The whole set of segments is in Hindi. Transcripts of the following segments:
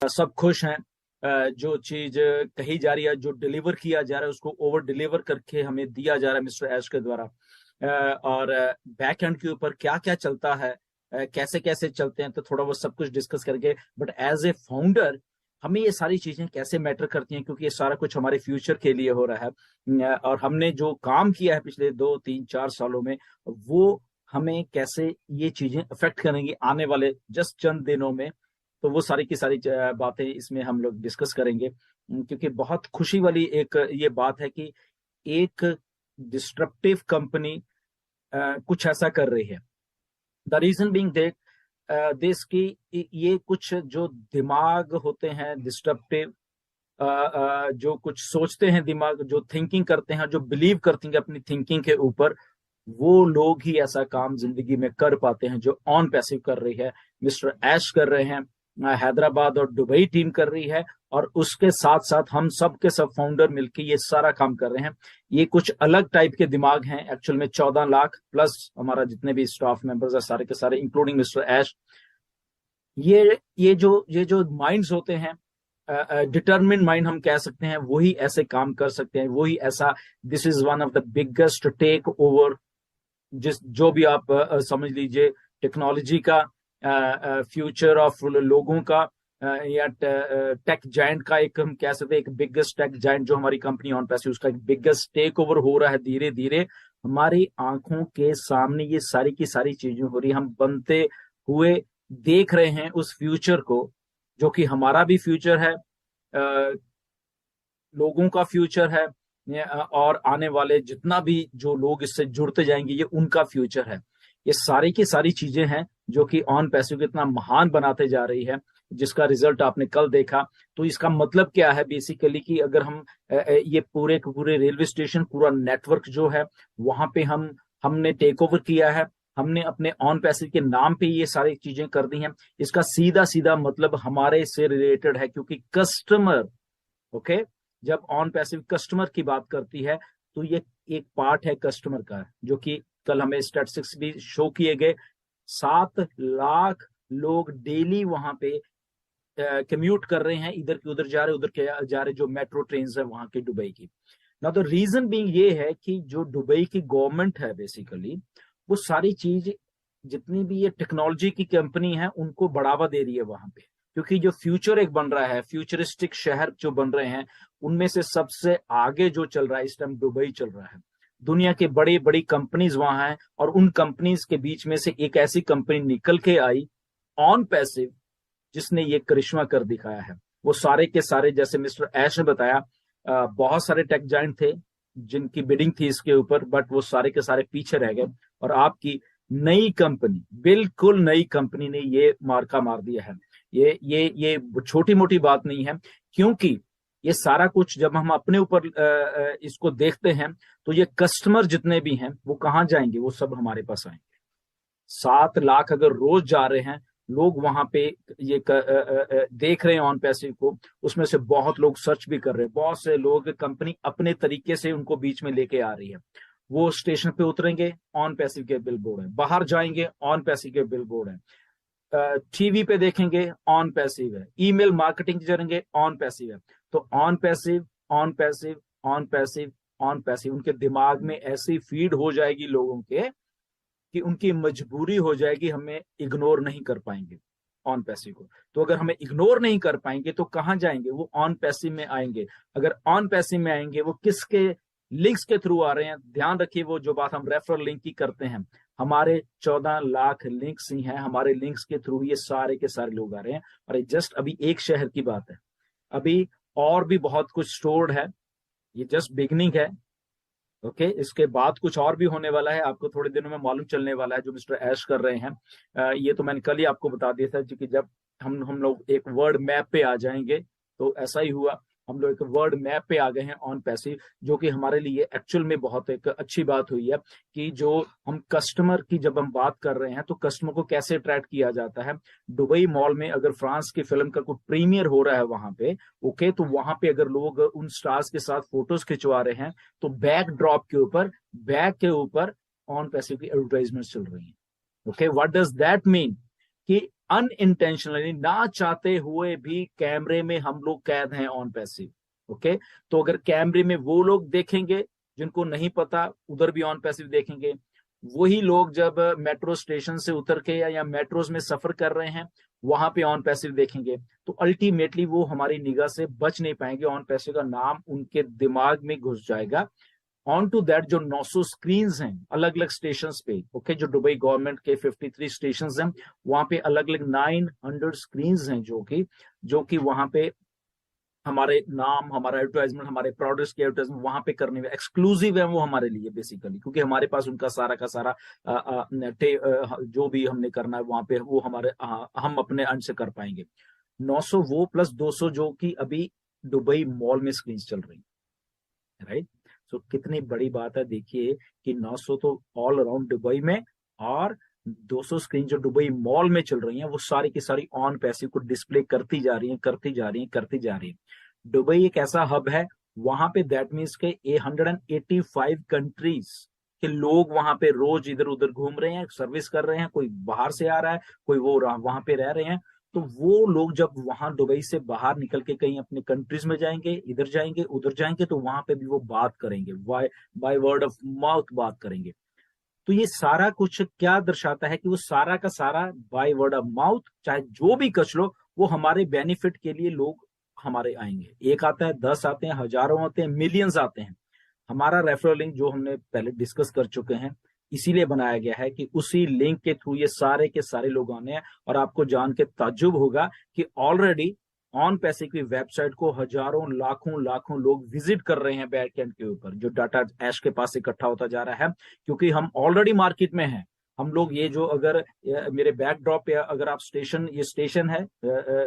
सब खुश हैं। जो चीज कही जा रही है, जो डिलीवर किया जा रहा है, उसको ओवर डिलीवर करके हमें दिया जा रहा है मिस्टर ऐश के द्वारा। और बैक एंड के ऊपर क्या क्या चलता है, कैसे कैसे चलते हैं, तो थोड़ा वो सब कुछ डिस्कस करके, बट एज ए फाउंडर हमें ये सारी चीजें कैसे मैटर करती हैं, क्योंकि ये सारा कुछ हमारे फ्यूचर के लिए हो रहा है। और हमने जो काम किया है पिछले 2 3 4 सालों में, वो हमें कैसे ये चीजें अफेक्ट करेंगी आने वाले जस्ट चंद दिनों में। तो वो सारी की सारी बातें इसमें हम लोग डिस्कस करेंगे। क्योंकि बहुत खुशी वाली एक ये बात है कि एक डिस्ट्रप्टिव कंपनी कुछ ऐसा कर रही है। द रीजन बीइंग दैट देश की ये कुछ जो दिमाग होते हैं डिस्ट्रप्टिव, जो कुछ सोचते हैं, दिमाग जो थिंकिंग करते हैं, जो बिलीव करते हैं अपनी थिंकिंग के ऊपर, वो लोग ही ऐसा काम जिंदगी में कर पाते हैं जो ऑन पैसिव कर रही है। मिस्टर ऐश कर रहे हैं, हैदराबाद और दुबई टीम कर रही है, और उसके साथ साथ हम सब के सब फाउंडर मिलकर ये सारा काम कर रहे हैं। ये कुछ अलग टाइप के दिमाग हैं एक्चुअल में। 14 लाख प्लस हमारा जितने भी स्टाफ मेंबर्स है सारे के सारे, इंक्लूडिंग मिस्टर ऐश। ये जो माइंड्स होते हैं, डिटर्मिन माइंड हम कह सकते हैं, वही ऐसे काम कर सकते हैं, वही ऐसा। This is one of the biggest takeover, जिस जो भी आप समझ लीजिए, टेक्नोलॉजी का फ्यूचर ऑफ लोगों का, या टेक जायंट का, एक हम कह सकते हैं एक बिगेस्ट टेक जायंट जो हमारी कंपनी ऑन पैसिव, उसका एक बिगेस्ट टेक ओवर हो रहा है धीरे धीरे हमारी आंखों के सामने। ये सारी की सारी चीजें हो रही, हम बनते हुए देख रहे हैं उस फ्यूचर को, जो कि हमारा भी फ्यूचर है, लोगों का फ्यूचर है, और आने वाले जितना भी जो लोग इससे जुड़ते जाएंगे ये उनका फ्यूचर है। ये सारी की सारी चीजें हैं जो कि ऑन पैसिव को इतना महान बनाते जा रही है, जिसका रिजल्ट आपने कल देखा। तो इसका मतलब क्या है बेसिकली, कि अगर हम ये पूरे पूरे रेलवे स्टेशन, पूरा नेटवर्क जो है, वहां पे हमने टेक ओवर किया है, हमने अपने ऑन पैसिव के नाम पे ये सारी चीजें कर दी हैं। इसका सीधा सीधा मतलब हमारे से रिलेटेड है, क्योंकि कस्टमर, ओके, जब ऑन पैसिव कस्टमर की बात करती है, तो ये एक पार्ट है कस्टमर का, जो कि कल हमें स्टैटिस्टिक्स भी शो किए गए। 7 लाख लोग डेली वहां पे कम्यूट कर रहे हैं, इधर के उधर जा रहे, उधर के जा रहे, जो मेट्रो ट्रेन है वहां की दुबई की। ना तो रीजन बीइंग ये है कि जो दुबई की गवर्नमेंट है बेसिकली, वो सारी चीज जितनी भी ये टेक्नोलॉजी की कंपनी है उनको बढ़ावा दे रही है वहां पे। क्योंकि जो फ्यूचर एक बन रहा है, फ्यूचरिस्टिक शहर जो बन रहे हैं, उनमें से सबसे आगे जो चल रहा है इस टाइम दुबई चल रहा है। दुनिया के बड़ी बड़ी कंपनीज वहां हैं, और उन कंपनीज के बीच में से एक ऐसी कंपनी निकल के आई, ऑन पैसिव, जिसने ये करिश्मा कर दिखाया है। वो सारे के सारे, जैसे मिस्टर ऐश ने बताया, बहुत सारे टेक जायंट थे जिनकी बिडिंग थी इसके ऊपर, बट वो सारे के सारे पीछे रह गए, और आपकी नई कंपनी, बिल्कुल नई कंपनी ने ये मार्का मार दिया है। ये छोटी मोटी बात नहीं है, क्योंकि ये सारा कुछ जब हम अपने ऊपर इसको देखते हैं, तो ये कस्टमर जितने भी हैं वो कहाँ जाएंगे, वो सब हमारे पास आएंगे। 7 लाख अगर रोज जा रहे हैं लोग वहां पे, ये देख रहे हैं ऑन पैसिव को, उसमें से बहुत लोग सर्च भी कर रहे हैं, बहुत से लोग, कंपनी अपने तरीके से उनको बीच में लेके आ रही है। वो स्टेशन पे उतरेंगे, ऑन पैसिव के बिल बोर्ड है, बाहर जाएंगे, ऑन पैसिव के बिल बोर्ड है, टीवी पे देखेंगे, ऑन पैसिव है, ईमेल मार्केटिंग करेंगे, ऑन पैसिव है। तो on passive, on passive, on passive, on passive, उनके दिमाग में ऐसी फीड हो जाएगी लोगों के, कि उनकी मजबूरी हो जाएगी, हमें इग्नोर नहीं कर पाएंगे ऑन पैसिव को। तो अगर हमें इग्नोर नहीं कर पाएंगे तो कहां जाएंगे, वो ऑन पैसिव में आएंगे। अगर ऑन पैसिव में आएंगे, वो किसके लिंक्स के थ्रू आ रहे हैं, ध्यान रखिए, वो जो बात हम रेफरल लिंक की करते हैं, हमारे 14 लाख लिंक्स ही हैं, हमारे लिंक्स के थ्रू ये सारे के सारे लोग आ रहे हैं। और ये जस्ट अभी एक शहर की बात है, अभी और भी बहुत कुछ स्टोर्ड है, ये जस्ट बिगनिंग है। ओके, इसके बाद कुछ और भी होने वाला है, आपको थोड़े दिनों में मालूम चलने वाला है, जो मिस्टर ऐश कर रहे हैं। ये तो मैंने कल ही आपको बता दिया था, क्योंकि जब हम लोग एक वर्ड मैप पे आ जाएंगे, तो ऐसा ही हुआ, हम लोग एक वर्ड मैप पे आ गए हैं ऑन पैसिव, जो कि हमारे लिए एक्चुअल में बहुत एक अच्छी बात हुई है। कि जो हम कस्टमर की जब हम बात कर रहे हैं, तो कस्टमर को कैसे अट्रैक्ट किया जाता है। दुबई मॉल में अगर फ्रांस की फिल्म का कोई प्रीमियर हो रहा है वहां पे, ओके, तो वहां पे अगर लोग उन स्टार्स के साथ फोटोज खिंचवा रहे हैं, तो बैक ड्रॉप के ऊपर, बैक के ऊपर ऑन पैसिव की एडवर्टाइजमेंट चल रही है। Okay, what does that mean, कि अनइंटेंशनली, ना चाहते हुए भी कैमरे में हम लोग कैद हैं ऑन पैसिव। ओके, तो अगर कैमरे में वो लोग देखेंगे जिनको नहीं पता, उधर भी ऑन पैसिव देखेंगे। वही लोग जब मेट्रो स्टेशन से उतर के या मेट्रोज में सफर कर रहे हैं, वहां पे ऑन पैसिव देखेंगे, तो अल्टीमेटली वो हमारी निगाह से बच नहीं पाएंगे, ऑन पैसिव का नाम उनके दिमाग में घुस जाएगा। ऑन टू दैट जो 900 स्क्रीन हैं अलग अलग स्टेशन पे, ओके, जो दुबई गवर्नमेंट के 53 स्टेशन हैं, वहां पे अलग अलग 900 स्क्रीन हैं जो कि वहां पे हमारे नाम, हमारा एडवर्टाइजमेंट, हमारे प्रोडक्ट्स की एडवर्टाइजमेंट वहां पे करने में एक्सक्लूसिव है वो हमारे लिए बेसिकली, क्योंकि हमारे पास उनका सारा का सारा जो भी हमने करना है वहां पे वो हमारे हम अपने अंश से कर पाएंगे। 900 वो प्लस 200 जो कि अभी दुबई मॉल में स्क्रीन चल रही है, राइट। सो कितनी बड़ी बात है, देखिए कि 900 तो ऑल अराउंड दुबई में, और 200 स्क्रीन जो दुबई मॉल में चल रही हैं वो सारी की सारी ऑन पैसिव को डिस्प्ले करती जा रही हैं, करती जा रही हैं, करती जा रही हैं। दुबई एक ऐसा हब है, वहां पे दैट मीन्स के 185 कंट्रीज के लोग वहां पे रोज इधर उधर घूम रहे हैं, सर्विस कर रहे हैं, कोई बाहर से आ रहा है, कोई वो वहां पे रह रहे हैं। तो वो लोग जब वहां दुबई से बाहर निकल के कहीं अपने कंट्रीज में जाएंगे, इधर जाएंगे उधर जाएंगे, तो वहां पे भी वो बात करेंगे, बाय वर्ड ऑफ माउथ बात करेंगे। तो ये सारा कुछ क्या दर्शाता है कि वो सारा का सारा बाय वर्ड ऑफ माउथ, चाहे जो भी कच लो, वो हमारे बेनिफिट के लिए लोग हमारे आएंगे। एक आता है, 10 आते हैं, हजारों आते हैं, मिलियंस आते हैं। हमारा रेफरल लिंक जो हमने पहले डिस्कस कर चुके हैं, इसीलिए बनाया गया है कि उसी लिंक के थ्रू ये सारे के सारे लोग आने हैं। और आपको जान के ताज्जुब होगा कि ऑलरेडी ऑन पैसे की वेबसाइट को हजारों लाखों लाखों लोग विजिट कर रहे हैं बैकएंड के ऊपर, जो डाटा ऐश के पास इकट्ठा होता जा रहा है, क्योंकि हम ऑलरेडी मार्केट में हैं। हम लोग ये जो अगर मेरे बैकड्रॉप पे अगर आप स्टेशन, ये स्टेशन है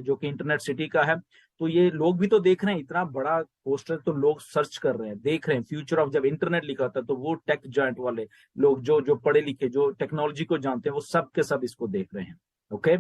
जो कि इंटरनेट सिटी का है, तो ये लोग भी तो देख रहे हैं, इतना बड़ा पोस्टर तो लोग सर्च कर रहे हैं, देख रहे हैं। फ्यूचर ऑफ जब इंटरनेट लिखा था तो वो टेक जॉइंट वाले लोग जो जो पढ़े लिखे, जो टेक्नोलॉजी को जानते हैं, वो सब के सब इसको देख रहे हैं। ओके,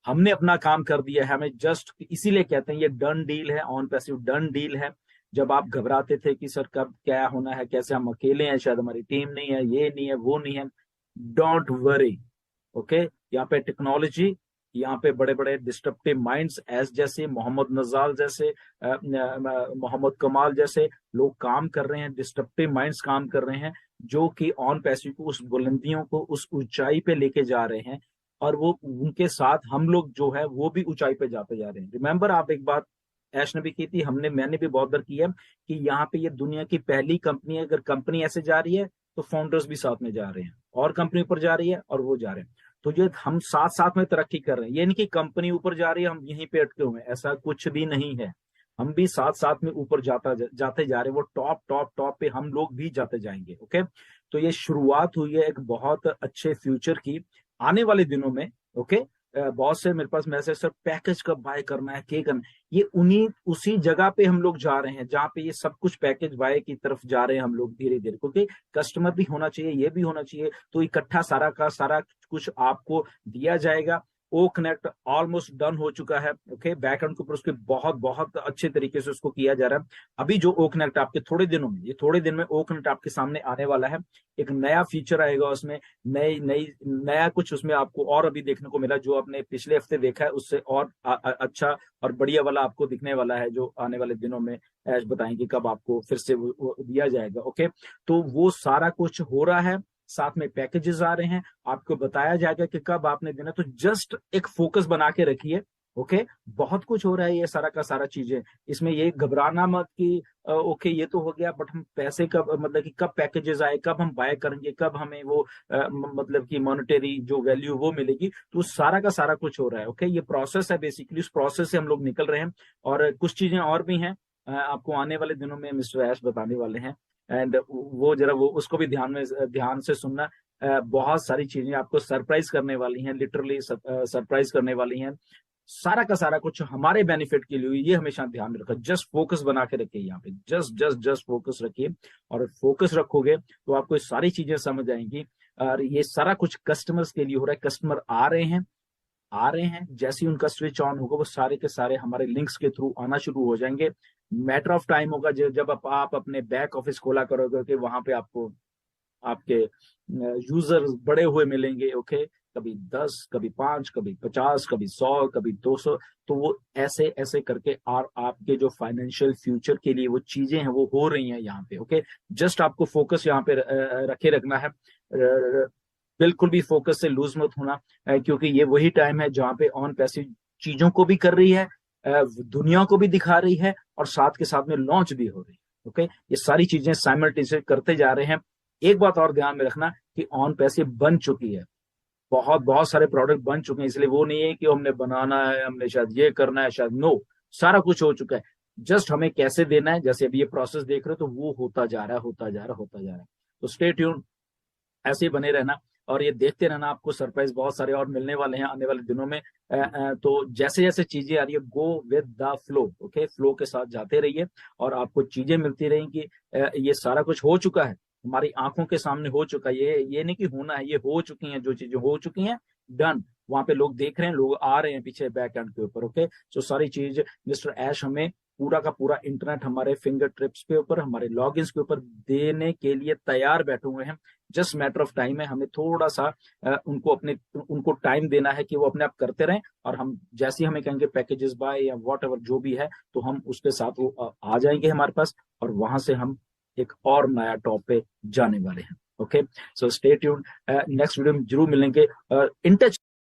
हमने अपना काम कर दिया है, हमें जस्ट इसीलिए कहते हैं ये डन डील है, ऑन पैसिव डन डील है। जब आप घबराते थे कि सर कब क्या होना है, कैसे, हम अकेले हैं, शायद हमारी टीम नहीं है, ये नहीं है, वो नहीं है, डोंट वरी। ओके, यहाँ पे टेक्नोलॉजी, यहाँ पे बड़े बड़े डिस्ट्रप्टिव माइंड्स एस जैसे मोहम्मद नजाल जैसे मोहम्मद कमाल जैसे लोग काम कर रहे हैं, डिस्ट्रप्टिव माइंड्स काम कर रहे हैं, जो कि ऑन पैसिव को उस बुलंदियों को, उस ऊंचाई पे लेके जा रहे हैं। और वो उनके साथ हम लोग जो है वो भी ऊंचाई पे जाते जा रहे हैं। रिमेंबर, आप एक बात ऐश ने भी की थी, मैंने भी बहुत बार की है, कि यहाँ पे ये दुनिया की पहली कंपनी है। अगर कंपनी ऐसे जा रही है तो फाउंडर्स भी साथ में जा रहे हैं, और कंपनी ऊपर जा रही है और वो जा रहे हैं। तो ये हम साथ साथ में तरक्की कर रहे हैं, ये नहीं कि कंपनी ऊपर जा रही है हम यहीं पे अटके हुए हैं, ऐसा कुछ भी नहीं है। हम भी साथ साथ में ऊपर जाते जा रहे हैं, वो टॉप टॉप टॉप पे हम लोग भी जाते जाएंगे। ओके, तो ये शुरुआत हुई है एक बहुत अच्छे फ्यूचर की आने वाले दिनों में। ओके, बहुत से मेरे पास मैसेज, सर पैकेज कब बाय करना है, क्या करना है, ये उन्हीं उसी जगह पे हम लोग जा रहे हैं जहाँ पे ये सब कुछ पैकेज बाय की तरफ जा रहे हैं हम लोग धीरे धीरे, क्योंकि कस्टमर भी होना चाहिए, ये भी होना चाहिए, तो इकट्ठा सारा का सारा कुछ आपको दिया जाएगा। ओ कनेक्ट ऑलमोस्ट डन हो चुका है। ओके, बैकएंड के ऊपर उसके बहुत बहुत अच्छे तरीके से उसको किया जा रहा है। अभी जो ओ कनेक्ट आपके थोड़े दिनों में, ये थोड़े दिन में ओ कनेक्ट आपके सामने आने वाला है। एक नया फीचर आएगा उसमें, नई नई नया कुछ उसमें आपको और अभी देखने को मिला, जो आपने पिछले हफ्ते देखा है उससे और अच्छा और बढ़िया वाला आपको दिखने वाला है, जो आने वाले दिनों में ऐश बताएंगे कब आपको फिर से वो दिया जाएगा। ओके, तो वो सारा कुछ हो रहा है, साथ में पैकेजेस आ रहे हैं, आपको बताया जाएगा कि कब आपने देना। तो जस्ट एक फोकस बना के रखिए। ओके, बहुत कुछ हो रहा है, ये सारा का सारा चीजें, इसमें ये घबराना मत कि ओके ये तो हो गया, बट हम पैसे कब, मतलब कि कब पैकेजेस आए, कब हम बाय करेंगे, कब हमें वो मतलब कि मॉनेटरी जो वैल्यू वो मिलेगी, तो सारा का सारा कुछ हो रहा है। ओके, ये प्रोसेस है बेसिकली, उस प्रोसेस से हम लोग निकल रहे हैं। और कुछ चीजें और भी हैं, आपको आने वाले दिनों में मिस्टर ऐश बताने वाले हैं, एंड वो जरा वो उसको भी ध्यान से सुनना। बहुत सारी चीजें आपको सरप्राइज करने वाली हैं, लिटरली सरप्राइज करने वाली हैं। सारा का सारा कुछ हमारे बेनिफिट के लिए, ये हमेशा ध्यान में रखो। जस्ट फोकस बना के रखिए यहाँ पे, जस्ट जस्ट जस्ट फोकस रखिए, और फोकस रखोगे तो आपको ये सारी चीजें समझ आएंगी। और ये सारा कुछ कस्टमर्स के लिए हो रहा है, कस्टमर आ रहे हैं, जैसे ही उनका स्विच ऑन होगा वो सारे के सारे हमारे लिंक्स के थ्रू आना शुरू हो जाएंगे। मैटर ऑफ टाइम होगा जब आप अपने बैक ऑफिस खोला करोगे कि वहां पे आपको आपके यूजर बड़े हुए मिलेंगे। ओके, कभी 10, कभी 5, कभी 50, कभी 100, कभी 200। तो वो ऐसे ऐसे करके और आपके जो फाइनेंशियल फ्यूचर के लिए वो चीजें हैं वो हो रही हैं यहाँ पे। ओके, जस्ट आपको फोकस यहाँ पे रखे रखना है। बिल्कुल भी फोकस से लूज मत होना, क्योंकि ये वही टाइम है जहाँ पे ऑन पैसिव चीजों को भी कर रही है, दुनिया को भी दिखा रही है, और साथ के साथ में लॉन्च भी हो रही है। ओके, ये सारी चीजें साइमल्टेनियसली करते जा रहे हैं। एक बात और ध्यान में रखना कि ऑन पैसिव बन चुकी है, बहुत बहुत सारे प्रोडक्ट बन चुके हैं, इसलिए वो नहीं है कि हमने बनाना है, हमने शायद ये करना है, शायद नो, सारा कुछ हो चुका है। जस्ट हमें कैसे देना है, जैसे अभी ये प्रोसेस देख रहे हो, तो वो होता जा रहा है, होता जा रहा है, होता जा रहा है। तो स्टे ट्यून, ऐसे ही बने रहना और ये देखते रहना, आपको सरप्राइज बहुत सारे और मिलने वाले हैं आने वाले दिनों में। तो जैसे जैसे चीजें आ रही है, go with the flow. Okay, flow के साथ जाते रहिए और आपको चीजें मिलती रहेंगी। ये सारा कुछ हो चुका है, हमारी आंखों के सामने हो चुका है। ये नहीं कि होना है, ये हो चुकी हैं, जो चीजें हो चुकी हैं, डन। वहां पे लोग देख रहे हैं, लोग आ रहे हैं पीछे बैक एंड के ऊपर। ओके, सो सारी चीज मिस्टर ऐश हमें पूरा का पूरा इंटरनेट हमारे फिंगर टिप्स के ऊपर, हमारे लॉगिन्स के ऊपर देने के लिए तैयार बैठे हुए हैं। जस्ट मैटर ऑफ टाइम है, हमें थोड़ा सा उनको टाइम देना है कि वो अपने आप करते रहें, और हम जैसे ही हमें कहेंगे पैकेजेस बाय या वॉट एवर जो भी है, तो हम उसके साथ वो आ जाएंगे हमारे पास, और वहां से हम एक और नया टॉप पे जाने वाले हैं। Okay, so stay tuned, next video में जरूर मिलेंगे। In touch